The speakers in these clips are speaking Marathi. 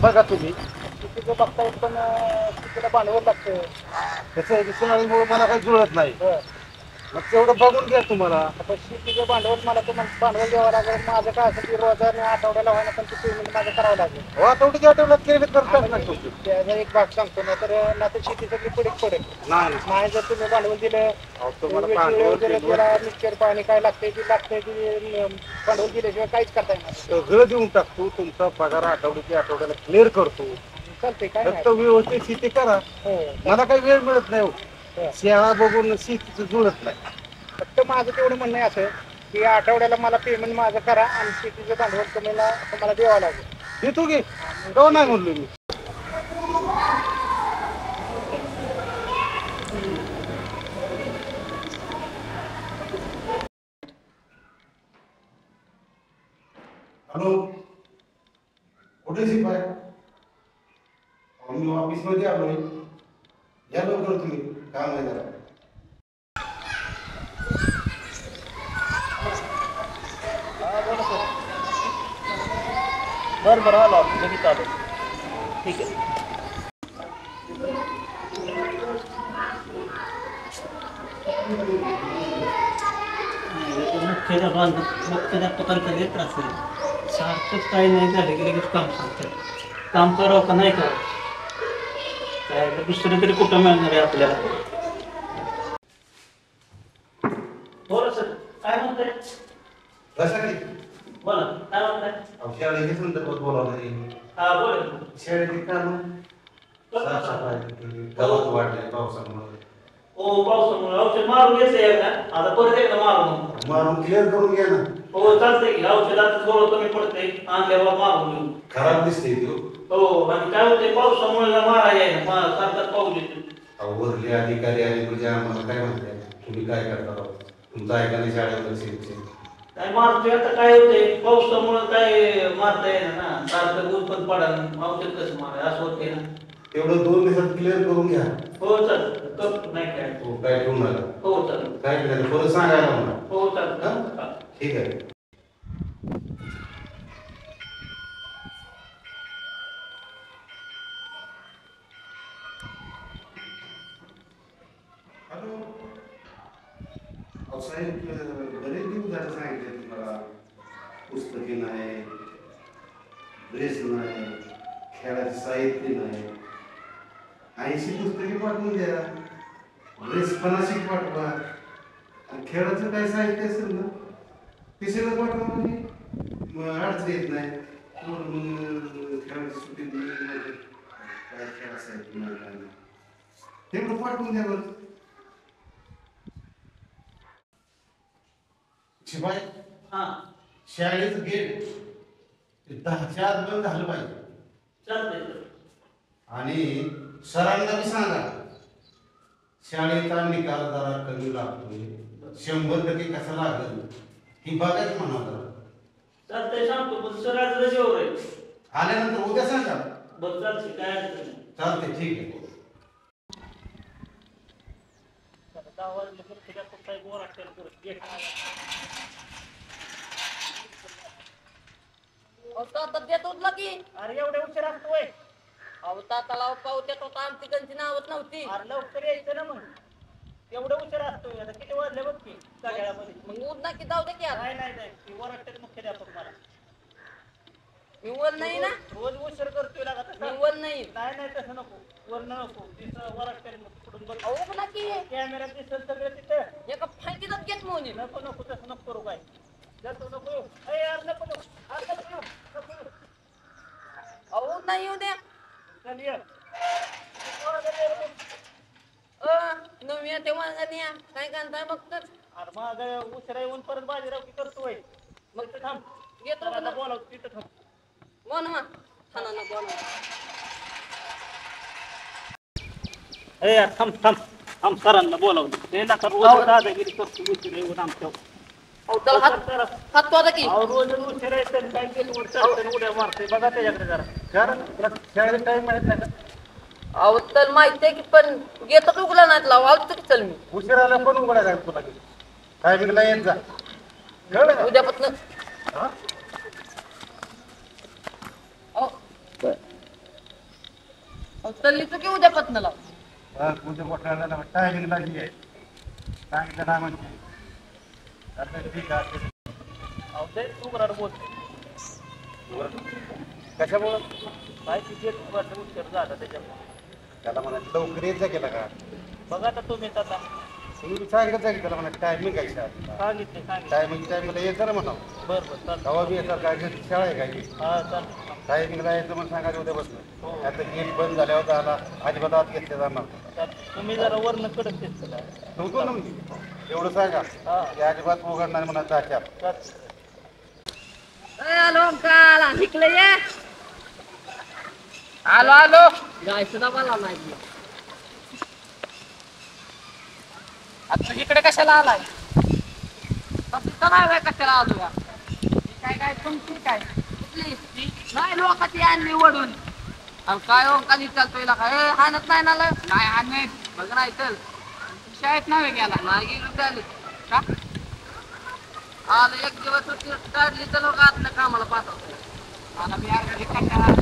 बघा तुम्ही तिथे बघताय पण तिला भांडवल लागतं त्याचं सोनाळीमुळे मला काही जुळत नाही मग तेवढं बघून घ्या तुम्हाला आता शेतीचं भांडवल मला तुम्हाला भांडवल द्यावं लागेल माझं काय असं की रोजाने आठवड्याला व्हायला पण ते पेमेंट माझं करावं लागेल हो आठवड्याच्या आठवड्यात केलं करतात नाही तुमचं त्याचा एक भाग सांगतो ना तर शेती सगळी पडीक पडेल नाही जर तुम्ही भांडवल दिलं त्याला मिक्सर पाणी काय लागतंय की भांडवल दिल्याशिवाय काहीच करता येणार सगळं देऊन टाकतो तुमचा पगार आठवड्याला क्लिअर करतो चालतंय काय फक्त व्यवस्थित शेती करा मला काही वेळ मिळत नाही शेळा बघून शेतीचं जुळत नाही फक्त माझं तेवढं म्हणणं आहे असं की आठवड्याला मला पेमेंट माझं करा आणि शेतीचं भांडवल तुम्हाला द्यावं लागेल देतो की तो नाही म्हणलो मी हॅलो कुठे शिपाय मी ऑफिस मध्ये आलोय या लवकर तुम्ही काम आहे जरा बरं आलो लगेच आलो ठीक आहे मुख्याध्यापकांचा लय त्रास आहे सारखंच काही नाही झालं की लगेच काम सांगतात काम करावं का नाही करावं काय दुसरं तरी कुठं मिळणार आहे आपल्याला बोला सर काय म्हणताय बोला काय म्हणताय शाळेच्या संदर्भात बोलावलं हा बोला शाळेचे काम गावात वाढले पावसामुळे हो पावसामुळे औषध मारून घ्यायचं एकदा आता परत एकदा मारून क्लिअर करून घ्या ना हो चालतंय की औषध आता थोडं कमी पडतंय आणल्यावर मारून घेऊ खराब दिसते हो आणि काय होते पावसामुळे मारा यायला सारखा पाऊस येतो वरले अधिकारी आणि म्हणजे आम्हाला काय म्हणताय तुम्ही काय करता तुमचं ऐकाने शाळेमध्ये काय मारतोय आता काय होतंय पावसामुळे काय मारता येणार ना सारखं दूध पण पडा औषध कसं मारा असं होते ना तेवढं 2 दिवसात क्लिअर करून घ्या हो चालतं नाही काय हो काय ठेवून नका हो चालतं काय करायचं परत सांगायला मला हो चालतं ठीक आहे हॅलो साहेब बरेच दिवस झाले सांगितले तुम्हाला पुस्तके नाही ड्रेस नाही खेळाचे साहित्य नाही 80 पुस्तके पाठवून द्या ड्रेस 50 पाठवा आणि खेळाचं काय साहित्य असेल ना ते सगळं पाठवा म्हणजे अडचण येत नाही खेळाची सुट्टी काय खेळा साहित्य नाही तेवढं पाठवून द्या बरं शिपाई हा शाळेचं गेट 10च्या आत बंद झालं पाहिजे चालतंय आणि सरांना बी सांगा शाळेचा निकाल जरा कमी लागतोय 100% कसा लागेल ही बघायच म्हणा जरा चालतंय सांगतो पण सर आज रजेवर आहे आल्यानंतर उद्या सांगा बरं चालतंय काय अडचण नाही चालते ठीक आहे देतो की अरे एवढे उशीर असतोय अहो ताताला पावत्या तो आमची कंची नावत नव्हती अरे लवकर यायचं ना मग एवढं उशीर असतोय आता किती वाजले बघ की सगळ्यामध्ये मग उद ना की जाऊ दे की नाही ती वरटते मुख्याध्यापक मला मी वर नाही ना रोज उशीर करतोय लागत मी वर नाही नाही तसं नको वरण नको तिथं वरटते पुढून बघ अहो ना की कॅमेऱ्यात दिसत सगळं तिथं एका फायतीतच घेत मोनी नको तसं नको करू काय जातो नको यार नको अहो नाही येऊ द्या चल ये नवी तेव्हा काय करताय बघत अरे मग उशिरा येऊन परत बाजीराव की करतोय मग तर थांब येतो बोलाव तिथं थांब बोल थाना बोल यार थांब सरांना बोलावलं ते नका रोज दादागिरी करतो उशिरा येऊन आमच्या हात तो की रोज उशिरा येतं काय केलं चढतं उड्या मारतोय बघा त्याच्याकडे जरा शाळेत टाइम माहित नाही का अहो तर माहिती आहे की पण घेतो तू गुला नाही लावा तरी चल मी उशिराला पण उघडायला तुला टायमिंगला येत जा उद्यापासून तल्लीचं की उद्या पत्नाला तुझ्या मोठ्याला टायमिंग लागली आहे सांगितलं ना म्हणजे आता ठीक आहे तू बरोबर बोल कशामुळं काय तिथे उशीर झाला त्याच्यामुळे त्याला म्हणा लवकर येत जा केला का बघा आता तुम्ही आता तुम्ही सांगितलं जा की त्याला म्हणा टायमिंग काय सांगितले टायमिंगला येत जरा म्हणा बरं बरं चालतं तेव्हा बी येतात काय घरी शाळा आहे काय हा चालतं टायमिंगला यायचं म्हणून सांगायचं उद्या बसलं आता गेट बंद झाल्यावर झाला अजिबात आत घेतले जाणार तुम्ही जरा वरनं कडक दिसतं का ठेवतो ना मी एवढं सांगा की अजिबात उघडणार म्हणा त्याच्यात आलो काला निकले ये आलो जायचं ना मला नाही आता इकडे कशाला आलाय नाही कशाला आलो या काय तुमची काय नाही लोकांची आणली वडून आणि काय ओंकानी चालतोय काय हाणत नाही ना नाही हाणत बघ नाही चल शाळेत नाही गेला नाही गेलो चालू का आलं एक दिवस सुट्टी काढली तर लोक आपल्या कामाला पाठवतो मला मी अर्धा कंटाळा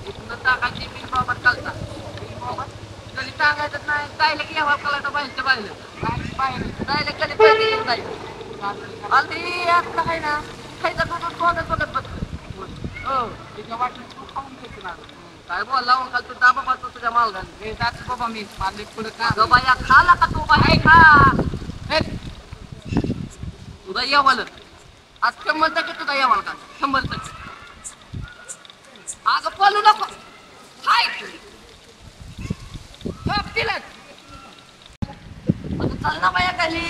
इथनं टाकायची बिल बाबत चालता बिल बाबत कधी टाकायचं नाही जायला की यावं कलाटा बाहेरच्या बाहेर जायला कधी पैसे येऊन जायचं आधी आता आहे ना खायचं दूध तोंडात बघत बसतो हो तिच्या वाटलं तू खाऊन घेतो ना काय बोल लावून काल तू डाबा पाहतो तुझ्या मालगाने जातो बाबा मी मालिक पुढे का बाया खाला का तू बाहेर खा तुझा यावाल आज 100% तुझा यावाल का 100% अगं बोलू नको हाय तिला चल ना बाया खाली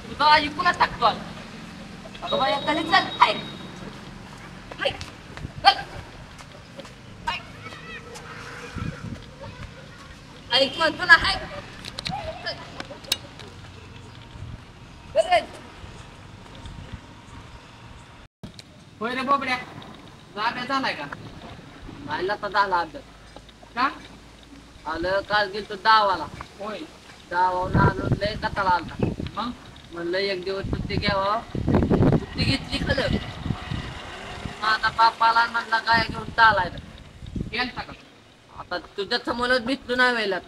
तुझा ऐकूनच टाकतो अगं बाया खाली चल हाय हाय चल हाय ऐक म्हणतो ना हाय होय रे बोबड्या अभ्यास झालाय का राहिला तर झाला अभ्यास का आलं काल गेलतो दावाला होय दावावून आलो लय कटाळा आलता मग म्हणलं एक दिवस सुट्टी घ्यावं सुट्टी घेतली खरं माझा बापाला म्हणला काय घेऊन चालायला गेलता का आता तुझ्या समोरच भेटलो नाही व्हायला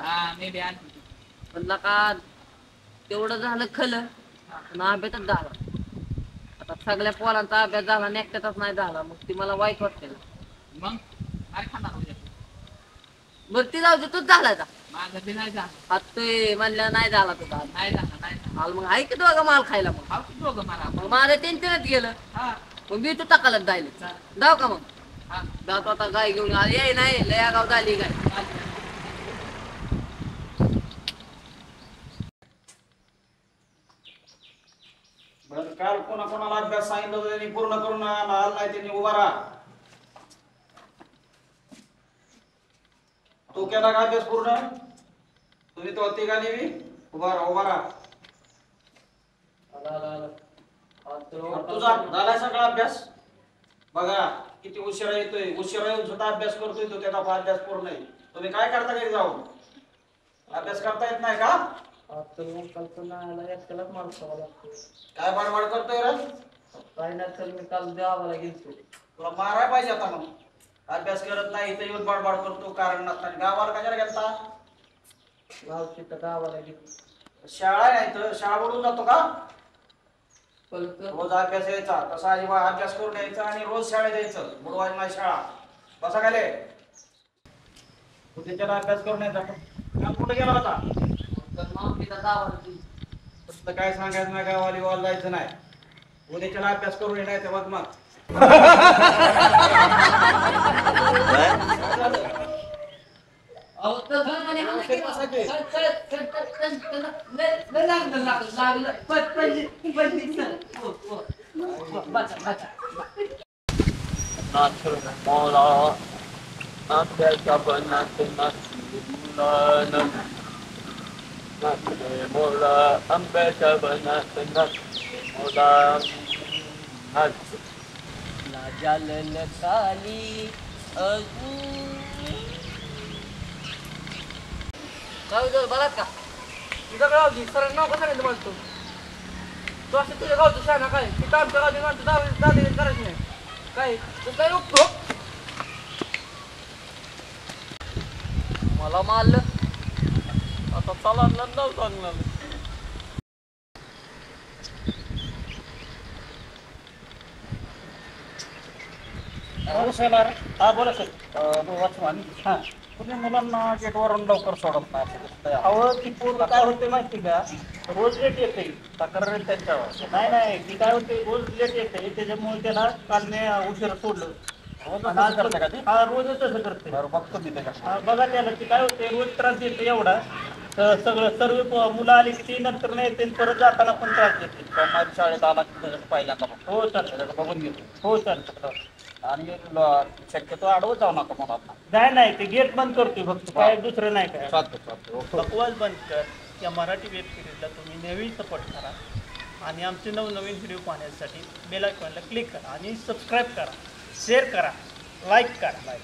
म्हणलं का तेवढं झालं खलं आणि अभ्यासच झाला आता सगळ्या पोरांचा अभ्यास झाला आणि एकट्याचाच नाही झाला मग ती मला वाईट वाटते मग काय खाणार बरं ती जाऊ दे तूच झाला का माझा बी नाही झाला आता ते म्हणलं नाही झाला तुझा नाही झाला मग आहे की दोघं माल खायला मग दोघं मला मग माझं टेन्शनच गेलं मग मी तू टाकायला जायला जाऊ का मग जातो आता गाय घेऊन ये नाही लया गाव झाली गाय काल कोणाला अभ्यास सांगितलं होतं त्यांनी पूर्ण करून आला नाही त्यांनी उभा राहा तू केला का अभ्यास पूर्ण तुम्ही तो तिघांनी बी उभा राहा तुझा झालाय सगळा अभ्यास बघा किती उशिरा येतोय उशिरा येऊन सुद्धा अभ्यास करतोय तो त्याचा अभ्यास पूर्ण नाही तुम्ही काय करता घरी जाऊन अभ्यास करता येत नाही का काय बडबड करतोय रे काही नाही तर मी काल देवाला गेलतो तुला मारायला पाहिजे आता मग अभ्यास करत नाही इथे येऊन बडबड करतो कारण नसताना गावाला कशाला गेलता गावची तर गावाला गेलो शाळा नाही तर शाळा बुडून जातो का रोज अभ्यास यायचा तसा अजिबात अभ्यास करून यायचा आणि रोज शाळेत यायचं बुडवायची नाही शाळा बसा गेले उद्याच्याला अभ्यास करून यायचा कुठे गेला होता फक्त काय सांगायचं नाही गावाली वाल जायचं नाही उद्याच्याला अभ्यास करून येण्याचं बघ मग जालन काली बलात का तुझ्या गावची सर नाव कसं नाही म्हणतो तू असं तुझ्या गावचं शाळा काय तिथं आमच्या गावची म्हणतो दादा करायची नाही काय तू काय उपतो मला मारलं आता चला नंतर सांगणार हा बोला सर. वॉचमॅन हां तुम्ही मुलांना गेटवरून लवकर सोडत नाही असं दिसतंय. अहो ती पूर्ण काय होते माहिती का, रोज लेट येते. तक्रार आहे त्यांच्यावर. नाही ती काय होते, रोज लेट येते. त्याच्यामुळे त्याला काल मी उशिरा सोडलं. रोज आणि आज करते का ते? हा रोजच तसं करते. बरं बघतो मी त्याच्या. हा, बघा त्याला ती काय होते, रोज त्रास देते एवढा. तर सगळं सर्व मुलं आली की ती नंतर नाही येते, परत जाताना पण त्रास देते. सोमवारी शाळेत आला की त्याच्यात पहिल्यांदा बघतो. हो चालतं. त्याच्यात बघून घेतो. हो चालतं. आणि शक्यतो आडवं जाऊ नका मुलांना. नाही ते गेट बंद करतोय फक्त, काय दुसरं नाही काय. चालतं ओके. बकवास बंद कर. या मराठी वेब सिरीजला तुम्ही नेहमी सपोर्ट करा आणि आमचे नवनवीन व्हिडिओ पाहण्यासाठी बेल आयकॉनला क्लिक करा आणि सबस्क्राईब करा, शेअर करा, लाईक करा.